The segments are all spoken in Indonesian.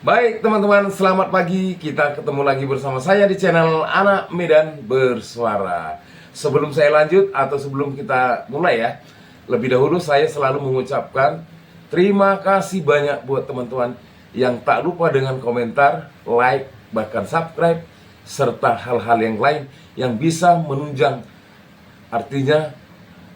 Baik teman-teman, selamat pagi. Kita ketemu lagi bersama saya di channel Anak Medan Bersuara. Sebelum saya lanjut atau sebelum kita mulai ya, lebih dahulu saya selalu mengucapkan terima kasih banyak buat teman-teman yang tak lupa dengan komentar, like, bahkan subscribe, serta hal-hal yang lain yang bisa menunjang. Artinya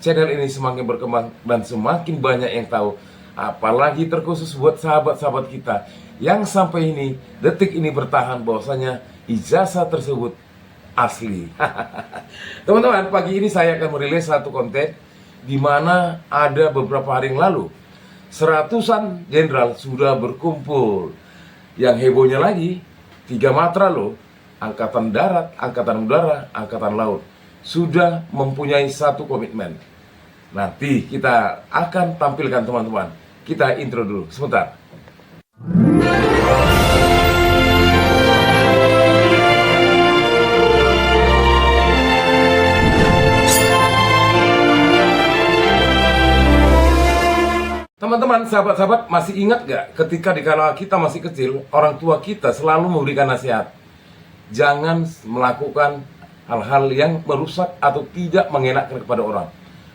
channel ini semakin berkembang dan semakin banyak yang tahu. Apalagi terkhusus buat sahabat-sahabat kita yang sampai ini, detik ini bertahan bahwasanya ijazah tersebut asli. Teman-teman, pagi ini saya akan merilis satu konten di mana ada beberapa hari yang lalu seratusan jenderal sudah berkumpul. Yang hebohnya lagi, 3 matra loh, Angkatan Darat, Angkatan Udara, Angkatan Laut sudah mempunyai satu komitmen. Nanti kita akan tampilkan teman-teman. Kita intro dulu sebentar. Teman-teman, sahabat-sahabat, masih ingat gak ketika dikala kita masih kecil, orang tua kita selalu memberikan nasihat, jangan melakukan hal-hal yang merusak atau tidak mengenakkan kepada orang,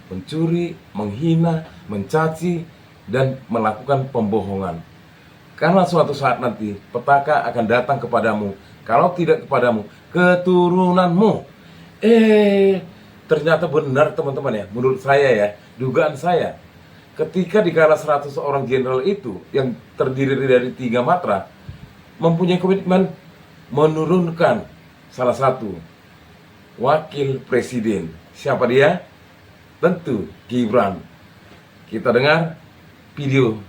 mencuri, menghina, mencaci, dan melakukan pembohongan. Karena suatu saat nanti petaka akan datang kepadamu, kalau tidak kepadamu, keturunanmu. Ternyata benar teman-teman ya, menurut saya ya, dugaan saya, ketika dikala 100 orang jenderal itu yang terdiri dari 3 matra mempunyai komitmen menurunkan salah satu wakil presiden. Siapa dia? Tentu Gibran. Kita dengar video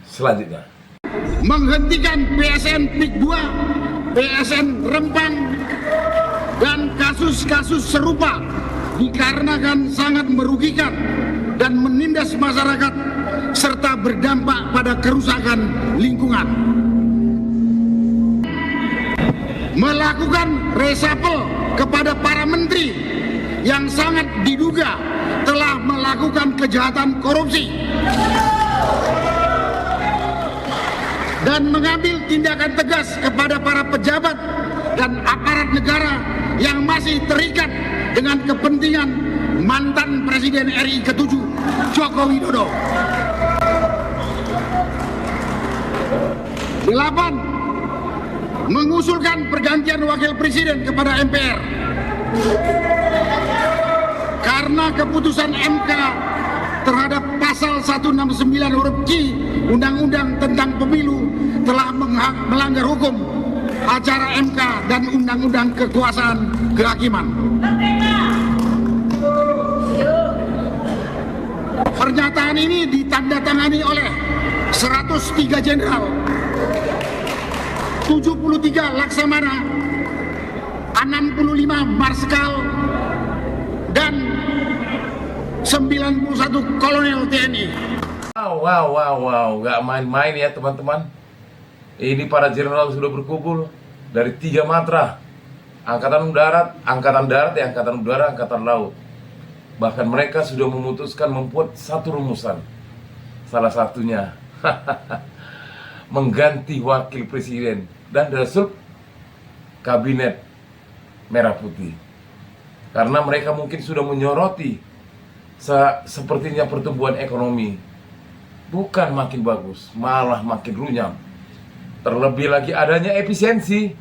selanjutnya. Menghentikan PSN PIK 2, PSN Rempang, dan kasus-kasus serupa dikarenakan sangat merugikan dan menindas masyarakat serta berdampak pada kerusakan lingkungan. Melakukan reshuffle kepada para menteri yang sangat diduga telah melakukan kejahatan korupsi dan mengambil tindakan tegas kepada para pejabat dan aparat negara yang masih terikat dengan kepentingan mantan Presiden RI ke-7 Joko Widodo. 8. Mengusulkan pergantian wakil presiden kepada MPR. Karena keputusan MK terhadap pasal 169 huruf Q Undang-Undang tentang Pemilu telah melanggar hukum acara MK dan Undang-Undang Kekuasaan Kehakiman. Pernyataan ini ditandatangani oleh 103 jenderal, 73 laksamana, 65 marskal, dan 91 kolonel TNI. Wow, gak main-main ya teman-teman. Ini para jenderal sudah berkumpul dari 3 matra, Angkatan Darat, Angkatan Udara, Angkatan Laut. Bahkan mereka sudah memutuskan membuat satu rumusan. Salah satunya mengganti wakil presiden dan reshuffle kabinet merah putih. Karena mereka mungkin sudah menyoroti sepertinya pertumbuhan ekonomi bukan makin bagus, malah makin runyam. Terlebih lagi adanya efisiensi.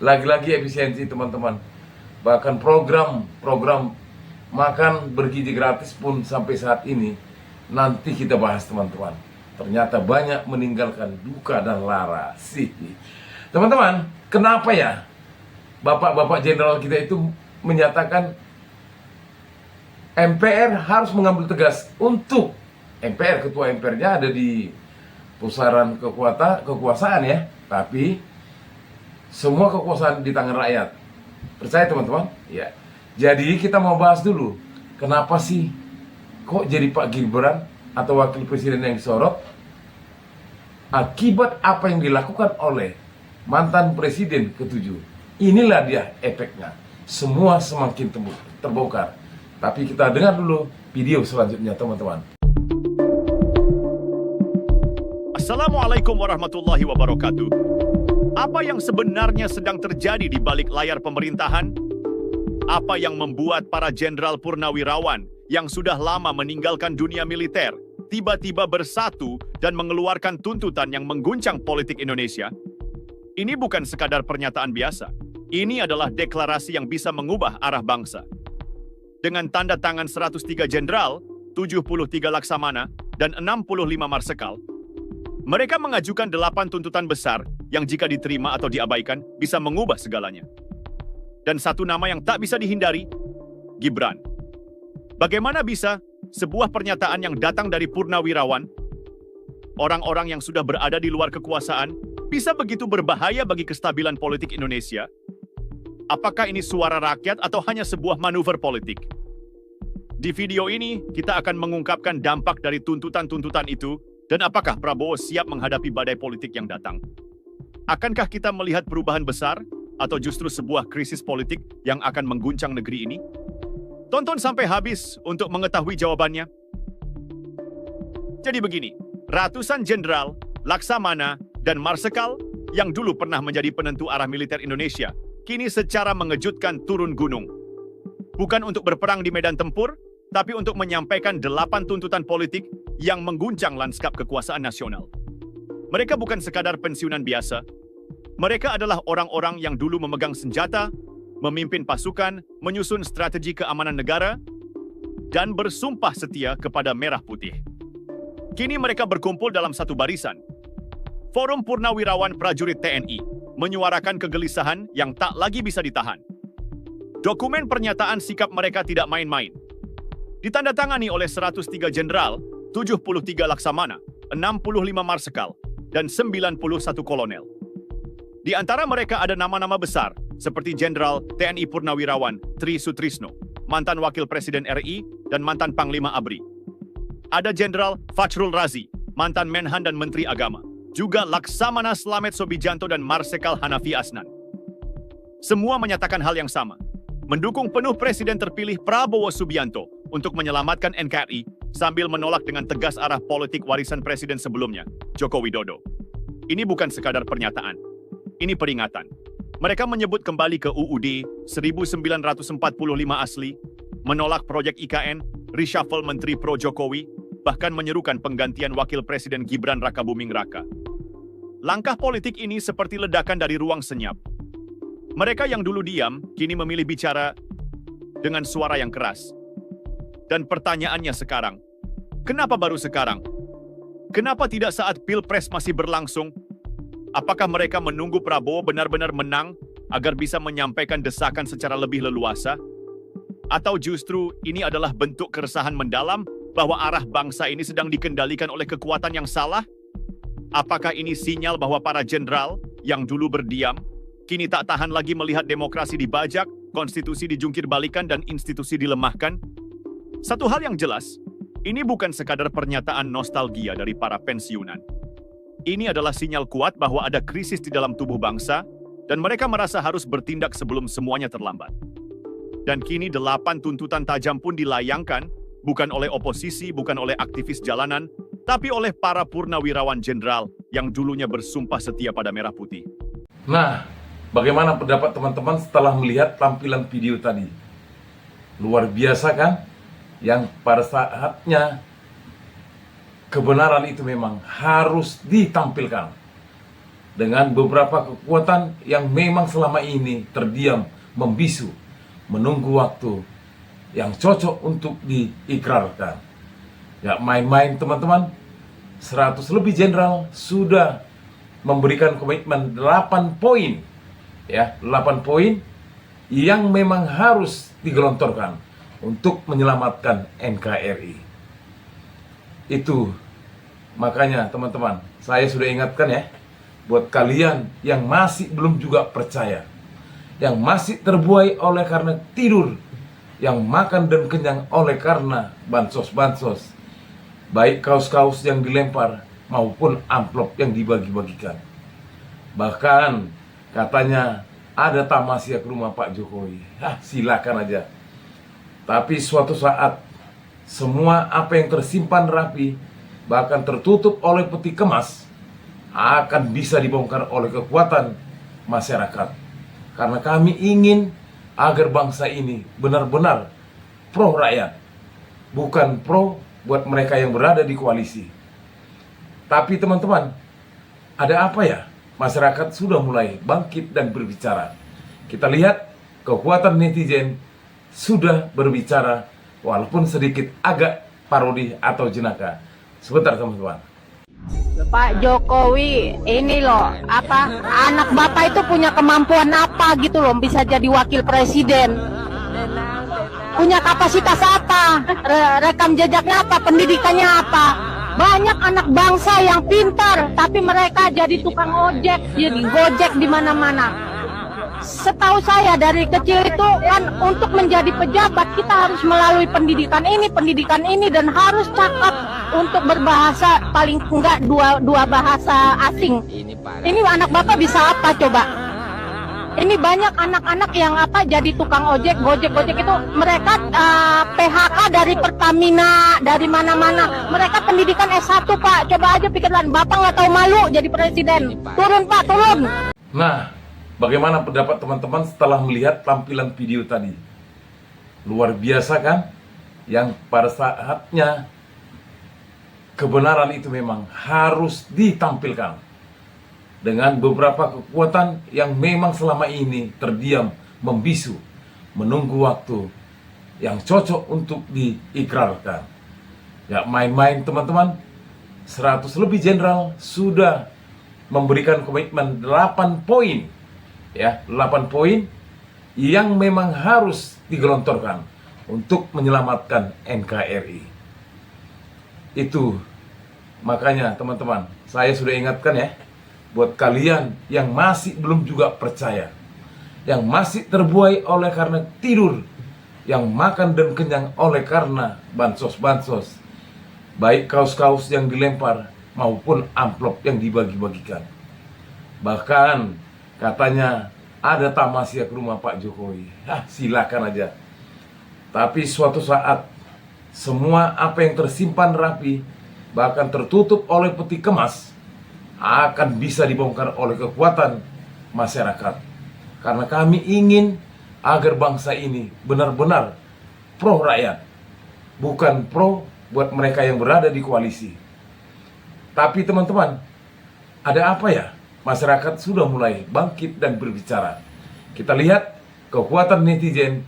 Lagi-lagi efisiensi teman-teman. Bahkan program makan bergizi gratis pun sampai saat ini nanti kita bahas teman-teman. Ternyata banyak meninggalkan duka dan lara sih. Teman-teman, kenapa ya bapak-bapak jenderal kita itu menyatakan MPR harus mengambil tegas untuk MPR, ketua MPR-nya ada di pusaran kekuasaan ya, tapi semua kekuasaan di tangan rakyat. Percaya teman-teman? Ya. Jadi kita mau bahas dulu, kenapa sih kok jadi Pak Gibran atau wakil presiden yang disorot? Akibat apa yang dilakukan oleh mantan presiden ke-7. Inilah dia efeknya. Semua semakin terbongkar. Tapi kita dengar dulu video selanjutnya teman-teman. Assalamualaikum Assalamualaikum warahmatullahi wabarakatuh. Apa yang sebenarnya sedang terjadi di balik layar pemerintahan? Apa yang membuat para jenderal purnawirawan yang sudah lama meninggalkan dunia militer tiba-tiba bersatu dan mengeluarkan tuntutan yang mengguncang politik Indonesia? Ini bukan sekadar pernyataan biasa. Ini adalah deklarasi yang bisa mengubah arah bangsa. Dengan tanda tangan 103 jenderal, 73 laksamana, dan 65 marsekal, mereka mengajukan 8 tuntutan besar yang jika diterima atau diabaikan bisa mengubah segalanya. Dan satu nama yang tak bisa dihindari, Gibran. Bagaimana bisa sebuah pernyataan yang datang dari purnawirawan, orang-orang yang sudah berada di luar kekuasaan, bisa begitu berbahaya bagi kestabilan politik Indonesia? Apakah ini suara rakyat atau hanya sebuah manuver politik? Di video ini, kita akan mengungkapkan dampak dari tuntutan-tuntutan itu dan apakah Prabowo siap menghadapi badai politik yang datang. Akankah kita melihat perubahan besar atau justru sebuah krisis politik yang akan mengguncang negeri ini? Tonton sampai habis untuk mengetahui jawabannya. Jadi begini, ratusan jenderal, laksamana, dan marsekal yang dulu pernah menjadi penentu arah militer Indonesia, kini secara mengejutkan turun gunung. Bukan untuk berperang di medan tempur, tapi untuk menyampaikan 8 tuntutan politik yang mengguncang lanskap kekuasaan nasional. Mereka bukan sekadar pensiunan biasa. Mereka adalah orang-orang yang dulu memegang senjata, memimpin pasukan, menyusun strategi keamanan negara, dan bersumpah setia kepada Merah Putih. Kini mereka berkumpul dalam satu barisan. Forum Purnawirawan Prajurit TNI menyuarakan kegelisahan yang tak lagi bisa ditahan. Dokumen pernyataan sikap mereka tidak main-main. Ditandatangani oleh 103 jenderal, 73 laksamana, 65 marsekal, dan 91 kolonel. Di antara mereka ada nama-nama besar, seperti Jenderal TNI Purnawirawan Tri Sutrisno, mantan Wakil Presiden RI, dan mantan Panglima ABRI. Ada Jenderal Fachrul Razi, mantan Menhan dan Menteri Agama. Juga Laksamana Slamet Sobijanto dan Marsekal Hanafi Asnan. Semua menyatakan hal yang sama, mendukung penuh Presiden terpilih Prabowo Subianto untuk menyelamatkan NKRI sambil menolak dengan tegas arah politik warisan Presiden sebelumnya, Joko Widodo. Ini bukan sekadar pernyataan, ini peringatan. Mereka menyebut kembali ke UUD 1945 asli, menolak proyek IKN, reshuffle Menteri Pro Jokowi, bahkan menyerukan penggantian Wakil Presiden Gibran Rakabuming Raka. Langkah politik ini seperti ledakan dari ruang senyap. Mereka yang dulu diam, kini memilih bicara dengan suara yang keras. Dan pertanyaannya sekarang, kenapa baru sekarang? Kenapa tidak saat Pilpres masih berlangsung? Apakah mereka menunggu Prabowo benar-benar menang agar bisa menyampaikan desakan secara lebih leluasa? Atau justru ini adalah bentuk keresahan mendalam bahwa arah bangsa ini sedang dikendalikan oleh kekuatan yang salah? Apakah ini sinyal bahwa para jenderal yang dulu berdiam, kini tak tahan lagi melihat demokrasi dibajak, konstitusi dijungkir-balikan, dan institusi dilemahkan? Satu hal yang jelas, ini bukan sekadar pernyataan nostalgia dari para pensiunan. Ini adalah sinyal kuat bahwa ada krisis di dalam tubuh bangsa, dan mereka merasa harus bertindak sebelum semuanya terlambat. Dan kini 8 tuntutan tajam pun dilayangkan, bukan oleh oposisi, bukan oleh aktivis jalanan, tapi oleh para purnawirawan jenderal yang dulunya bersumpah setia pada Merah Putih. Nah, bagaimana pendapat teman-teman setelah melihat tampilan video tadi? Luar biasa kan? Yang pada saatnya kebenaran itu memang harus ditampilkan dengan beberapa kekuatan yang memang selama ini terdiam, membisu, menunggu waktu yang cocok untuk diikrarkan. Ya main-main teman-teman, 100 lebih jenderal sudah memberikan komitmen 8 poin. Ya, 8 poin yang memang harus digelontorkan untuk menyelamatkan NKRI. Itu makanya teman-teman, saya sudah ingatkan ya, buat kalian yang masih belum juga percaya, yang masih terbuai oleh karena tidur, yang makan dan kenyang oleh karena bansos-bansos, baik kaos-kaos yang dilempar maupun amplop yang dibagi-bagikan. Bahkan katanya ada tamasya ke rumah Pak Jokowi. Silakan aja. Tapi suatu saat semua apa yang tersimpan rapi, bahkan tertutup oleh peti kemas, akan bisa dibongkar oleh kekuatan masyarakat. Karena kami ingin agar bangsa ini benar-benar pro rakyat, bukan pro buat mereka yang berada di koalisi. Tapi teman-teman, ada apa ya? Masyarakat sudah mulai bangkit dan berbicara. Kita lihat kekuatan netizen sudah berbicara, walaupun sedikit agak parodi atau jenaka. Sebentar teman-teman. Pak Jokowi ini loh, anak bapak itu punya kemampuan apa gitu loh, bisa jadi wakil presiden, punya kapasitas apa, rekam jejaknya apa, pendidikannya apa. Banyak anak bangsa yang pintar tapi mereka jadi tukang ojek, jadi gojek di mana-mana. Setahu saya dari kecil itu kan untuk menjadi pejabat kita harus melalui pendidikan ini dan harus cakap untuk berbahasa paling enggak dua bahasa asing. Ini anak bapak bisa apa coba? Ini banyak anak-anak yang jadi tukang ojek, gojek itu mereka PHK dari Pertamina, dari mana-mana. Mereka pendidikan S1 Pak. Coba aja pikirkan, bapak nggak tahu malu jadi presiden. Turun Pak, turun. Nah, bagaimana pendapat teman-teman setelah melihat tampilan video tadi? Luar biasa kan? Yang pada saatnya kebenaran itu memang harus ditampilkan. Dengan beberapa kekuatan yang memang selama ini terdiam, membisu, menunggu waktu yang cocok untuk diikrarkan. Ya main-main teman-teman, 100 lebih jenderal sudah memberikan komitmen 8 poin. Ya, 8 poin yang memang harus digelontorkan untuk menyelamatkan NKRI. Itu makanya teman-teman, saya sudah ingatkan ya, buat kalian yang masih belum juga percaya, yang masih terbuai oleh karena tidur, yang makan dan kenyang oleh karena bansos-bansos, baik kaos-kaos yang dilempar maupun amplop yang dibagi-bagikan. Bahkan katanya ada tamasya ke rumah Pak Jokowi. Silakan aja. Tapi suatu saat semua apa yang tersimpan rapi, bahkan tertutup oleh peti kemas, akan bisa dibongkar oleh kekuatan masyarakat. Karena kami ingin agar bangsa ini benar-benar pro rakyat, bukan pro buat mereka yang berada di koalisi. Tapi teman-teman, ada apa ya? Masyarakat sudah mulai bangkit dan berbicara. Kita lihat kekuatan netizen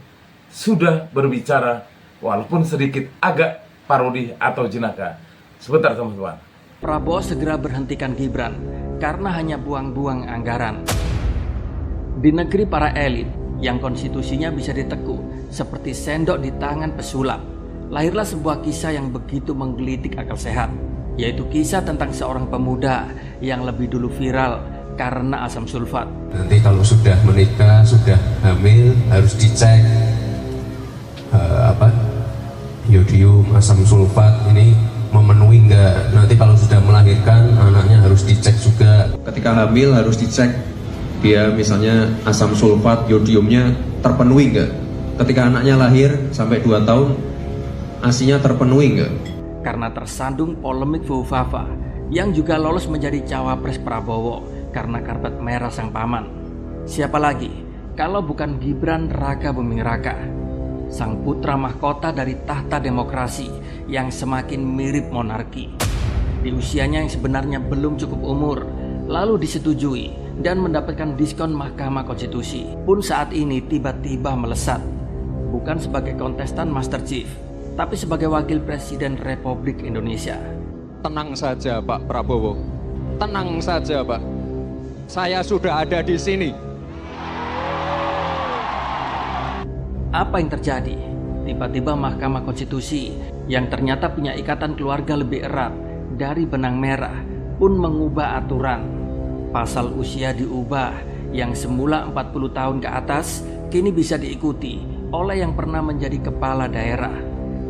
sudah berbicara, walaupun sedikit agak parodi atau jenaka. Sebentar teman-teman. Prabowo segera berhentikan Gibran karena hanya buang-buang anggaran. Di negeri para elit yang konstitusinya bisa ditekuk seperti sendok di tangan pesulap, lahirlah sebuah kisah yang begitu menggelitik akal sehat, yaitu kisah tentang seorang pemuda yang lebih dulu viral karena asam sulfat. Nanti kalau sudah menikah, sudah hamil, harus dicek iodium, asam sulfat ini memenuhi enggak. Nanti kalau sudah melahirkan, anaknya harus dicek juga. Ketika hamil harus dicek dia misalnya asam sulfat, iodiumnya terpenuhi enggak. Ketika anaknya lahir sampai 2 tahun, ASI-nya terpenuhi enggak. Karena tersandung polemik Fufafa yang juga lolos menjadi cawapres Prabowo karena karpet merah sang paman. Siapa lagi kalau bukan Gibran Raka Buming Raka, sang putra mahkota dari tahta demokrasi yang semakin mirip monarki. Di usianya yang sebenarnya belum cukup umur, lalu disetujui dan mendapatkan diskon Mahkamah Konstitusi, pun saat ini tiba-tiba melesat, bukan sebagai kontestan Master Chief, tapi sebagai Wakil Presiden Republik Indonesia. Tenang saja Pak Prabowo, tenang saja Pak, saya sudah ada di sini. Apa yang terjadi? Tiba-tiba Mahkamah Konstitusi yang ternyata punya ikatan keluarga lebih erat dari benang merah pun mengubah aturan. Pasal usia diubah, yang semula 40 tahun ke atas kini bisa diikuti oleh yang pernah menjadi kepala daerah.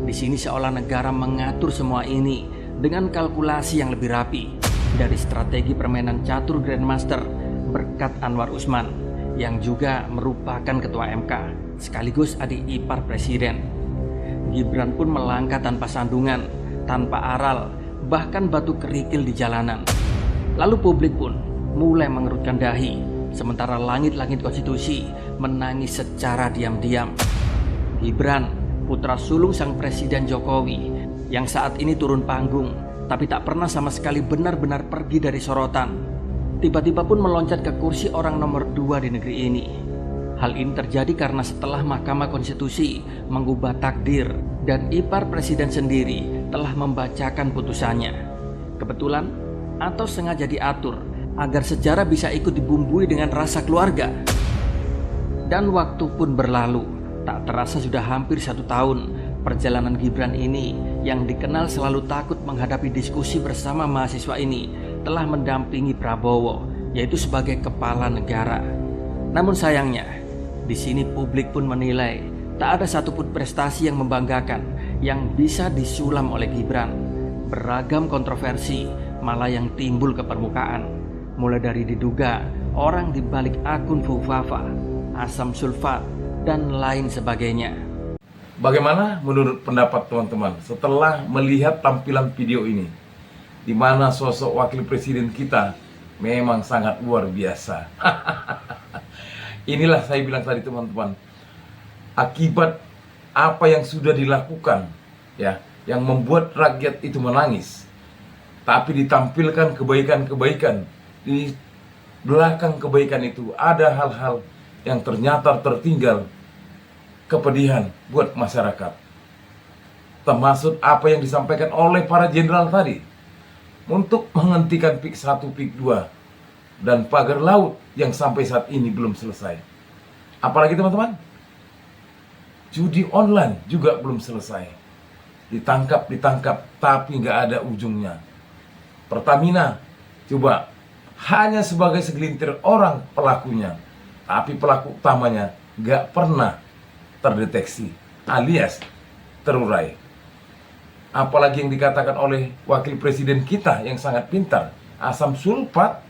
Di sini seolah negara mengatur semua ini dengan kalkulasi yang lebih rapi, dari strategi permainan catur Grandmaster berkat Anwar Usman yang juga merupakan ketua MK sekaligus adik ipar presiden. Gibran pun melangkah tanpa sandungan, tanpa aral, bahkan batu kerikil di jalanan. Lalu publik pun mulai mengerutkan dahi, sementara langit-langit konstitusi menangis secara diam-diam. Gibran, putra sulung sang Presiden Jokowi, yang saat ini turun panggung, tapi tak pernah sama sekali benar-benar pergi dari sorotan, tiba-tiba pun meloncat ke kursi orang nomor 2 di negeri ini. Hal ini terjadi karena setelah Mahkamah Konstitusi mengubah takdir dan ipar presiden sendiri telah membacakan putusannya. Kebetulan atau sengaja diatur agar sejarah bisa ikut dibumbui dengan rasa keluarga. Dan waktu pun berlalu, tak terasa sudah hampir 1 tahun perjalanan Gibran ini yang dikenal selalu takut menghadapi diskusi bersama mahasiswa ini telah mendampingi Prabowo, yaitu sebagai kepala negara. Namun sayangnya, di sini publik pun menilai tak ada satupun prestasi yang membanggakan yang bisa disulam oleh Gibran. Beragam kontroversi malah yang timbul ke permukaan, mulai dari diduga orang di balik akun Fufafa, asam sulfat, dan lain sebagainya. Bagaimana menurut pendapat teman-teman setelah melihat tampilan video ini, di mana sosok wakil presiden kita memang sangat luar biasa. Inilah saya bilang tadi teman-teman, akibat apa yang sudah dilakukan, ya, yang membuat rakyat itu menangis, tapi ditampilkan kebaikan-kebaikan. Di belakang kebaikan itu ada hal-hal yang ternyata tertinggal, kepedihan buat masyarakat. Termasuk apa yang disampaikan oleh para jenderal tadi untuk menghentikan PIK 1, PIK 2 dan pagar laut yang sampai saat ini belum selesai. Apalagi teman-teman, judi online juga belum selesai. Ditangkap tapi nggak ada ujungnya. Pertamina coba hanya sebagai segelintir orang pelakunya, tapi pelaku utamanya nggak pernah terdeteksi alias terurai. Apalagi yang dikatakan oleh wakil presiden kita yang sangat pintar, asam sulfat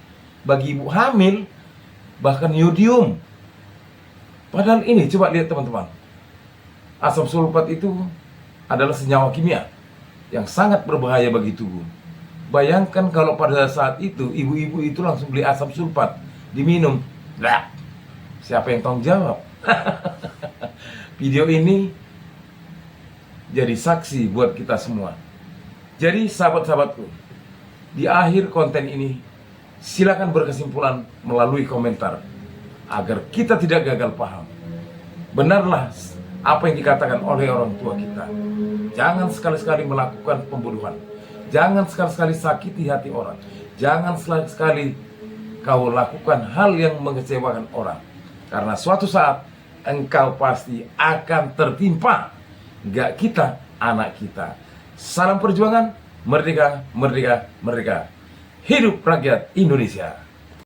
bagi ibu hamil, bahkan yodium. Padahal ini coba lihat teman-teman, asam sulfat itu adalah senyawa kimia yang sangat berbahaya bagi tubuh. Bayangkan kalau pada saat itu ibu-ibu itu langsung beli asam sulfat diminum, nah, siapa yang tanggung jawab? Video ini jadi saksi buat kita semua. Jadi sahabat-sahabatku, di akhir konten ini silakan berkesimpulan melalui komentar agar kita tidak gagal paham. Benarlah apa yang dikatakan oleh orang tua kita. Jangan sekali-sekali melakukan pembunuhan. Jangan sekali-sekali sakiti hati orang. Jangan sekali-sekali kau lakukan hal yang mengecewakan orang. Karena suatu saat engkau pasti akan tertimpa. Gak kita, anak kita. Salam perjuangan, merdeka, merdeka, merdeka. Hidup rakyat Indonesia.